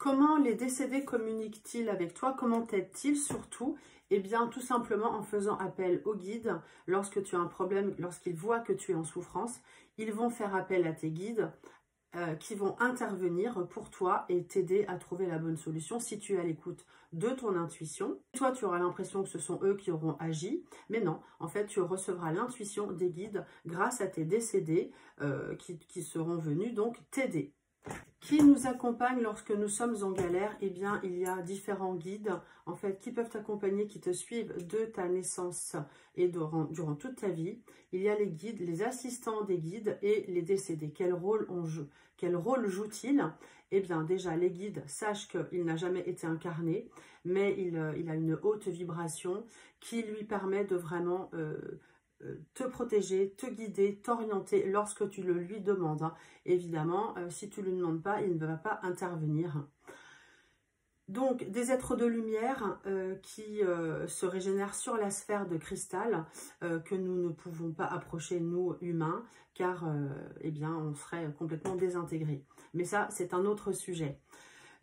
Comment les décédés communiquent-ils avec toi? Comment t'aident-ils surtout? Eh bien, tout simplement en faisant appel aux guides. Lorsque tu as un problème, lorsqu'ils voient que tu es en souffrance, ils vont faire appel à tes guides qui vont intervenir pour toi et t'aider à trouver la bonne solution si tu es à l'écoute de ton intuition. Toi, tu auras l'impression que ce sont eux qui auront agi, mais non, en fait, tu recevras l'intuition des guides grâce à tes décédés qui seront venus donc t'aider. Qui nous accompagne lorsque nous sommes en galère? Eh bien, il y a différents guides, en fait, qui peuvent t'accompagner, qui te suivent de ta naissance et durant toute ta vie. Il y a les guides, les assistants des guides et les décédés. Quel rôle on joue? Quel rôle jouent-ils? Eh bien, déjà, les guides, sache qu'il n'a jamais été incarné, mais il a une haute vibration qui lui permet de vraiment te protéger, te guider, t'orienter lorsque tu le lui demandes. Hein. Évidemment, si tu ne lui demandes pas, il ne va pas intervenir. Donc, des êtres de lumière qui se régénèrent sur la sphère de cristal que nous ne pouvons pas approcher, nous, humains, car eh bien, on serait complètement désintégrés. Mais ça, c'est un autre sujet.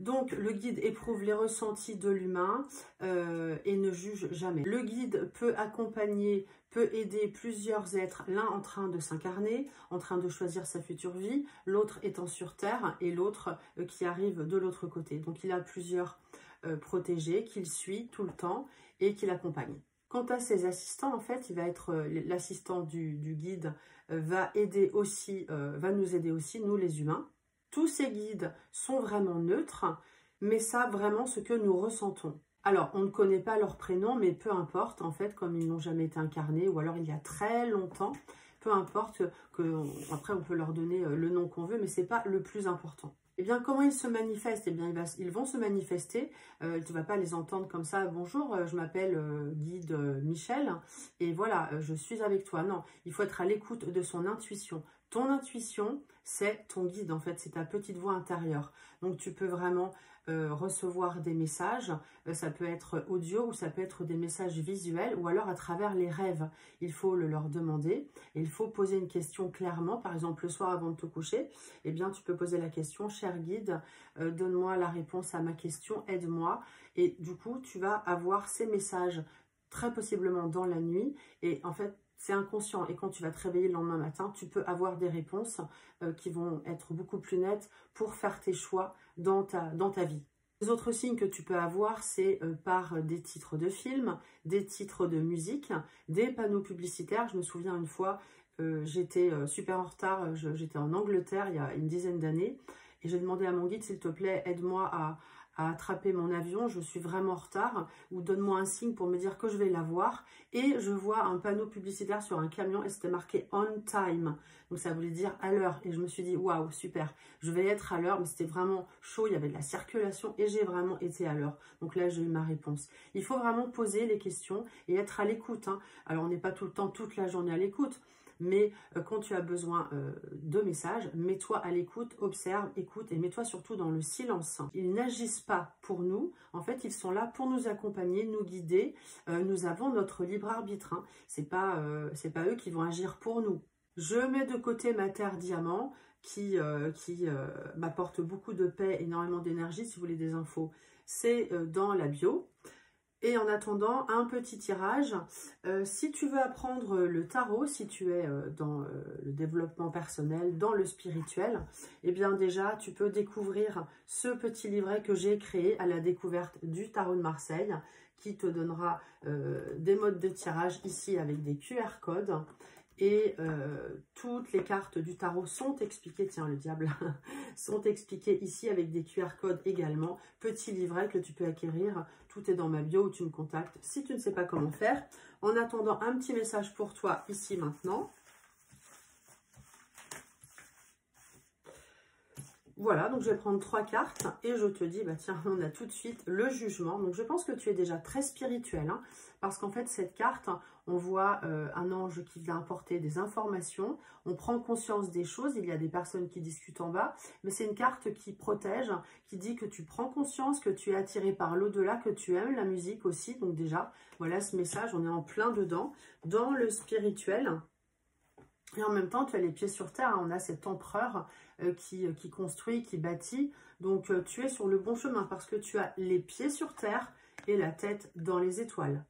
Donc, le guide éprouve les ressentis de l'humain et ne juge jamais. Le guide peut accompagner, peut aider plusieurs êtres, l'un en train de s'incarner, en train de choisir sa future vie, l'autre étant sur Terre et l'autre qui arrive de l'autre côté. Donc, il a plusieurs protégés qu'il suit tout le temps et qu'il accompagne. Quant à ses assistants, en fait, il va être l'assistant du guide, va nous aider aussi, nous les humains. Tous ces guides sont vraiment neutres, mais savent vraiment ce que nous ressentons. Alors, on ne connaît pas leur prénom, mais peu importe, en fait, comme ils n'ont jamais été incarnés, ou alors il y a très longtemps, peu importe, après on peut leur donner le nom qu'on veut, mais ce n'est pas le plus important. Eh bien, comment ils se manifestent? Eh bien, ils vont se manifester. Tu ne vas pas les entendre comme ça. Bonjour, je m'appelle guide Michel et voilà, je suis avec toi. Non, il faut être à l'écoute de son intuition. Ton intuition, c'est ton guide en fait, c'est ta petite voix intérieure. Donc, tu peux vraiment recevoir des messages. Ça peut être audio ou ça peut être des messages visuels ou alors à travers les rêves. Il faut le leur demander et il faut poser une question clairement. Par exemple, le soir avant de te coucher, eh bien, tu peux poser la question, cher guide, donne-moi la réponse à ma question, aide-moi. Et du coup, tu vas avoir ces messages très possiblement dans la nuit et en fait, c'est inconscient et quand tu vas te réveiller le lendemain matin, tu peux avoir des réponses qui vont être beaucoup plus nettes pour faire tes choix dans ta vie. Les autres signes que tu peux avoir, c'est par des titres de films, des titres de musique, des panneaux publicitaires. Je me souviens une fois, j'étais super en retard, j'étais en Angleterre il y a une dizaine d'années et j'ai demandé à mon guide, s'il te plaît, aide-moi à attraper mon avion, je suis vraiment en retard, ou donne-moi un signe pour me dire que je vais l'avoir. Et je vois un panneau publicitaire sur un camion et c'était marqué on time. Donc ça voulait dire à l'heure. Et je me suis dit, waouh, super, je vais être à l'heure. Mais c'était vraiment chaud, il y avait de la circulation et j'ai vraiment été à l'heure. Donc là, j'ai eu ma réponse. Il faut vraiment poser les questions et être à l'écoute. Hein. Alors, on n'est pas tout le temps, toute la journée à l'écoute. Mais quand tu as besoin de messages, mets-toi à l'écoute, observe, écoute et mets-toi surtout dans le silence. Ils n'agissent pas pour nous, en fait ils sont là pour nous accompagner, nous guider. Nous avons notre libre arbitre, hein. C'est pas eux qui vont agir pour nous. Je mets de côté ma terre diamant qui m'apporte beaucoup de paix, énormément d'énergie. Si vous voulez des infos, c'est dans la bio. Et en attendant, un petit tirage. Si tu veux apprendre le tarot, si tu es dans le développement personnel, dans le spirituel, eh bien déjà, tu peux découvrir ce petit livret que j'ai créé à la découverte du tarot de Marseille, qui te donnera des modes de tirage ici avec des QR codes. Et toutes les cartes du tarot sont expliquées, tiens le diable, sont expliquées ici avec des QR codes également. Petit livret que tu peux acquérir, tout est dans ma bio où tu me contactes si tu ne sais pas comment faire. En attendant, un petit message pour toi ici maintenant. Voilà, donc je vais prendre 3 cartes et je te dis, bah tiens, on a tout de suite le jugement. Donc je pense que tu es déjà très spirituel, hein, parce qu'en fait, cette carte, on voit un ange qui vient apporter des informations. On prend conscience des choses. Il y a des personnes qui discutent en bas, mais c'est une carte qui protège, qui dit que tu prends conscience, que tu es attiré par l'au-delà, que tu aimes la musique aussi. Donc déjà, voilà ce message, on est en plein dedans, dans le spirituel. Et en même temps, tu as les pieds sur terre. Hein. On a cet empereur qui construit, qui bâtit. Donc, tu es sur le bon chemin parce que tu as les pieds sur terre et la tête dans les étoiles.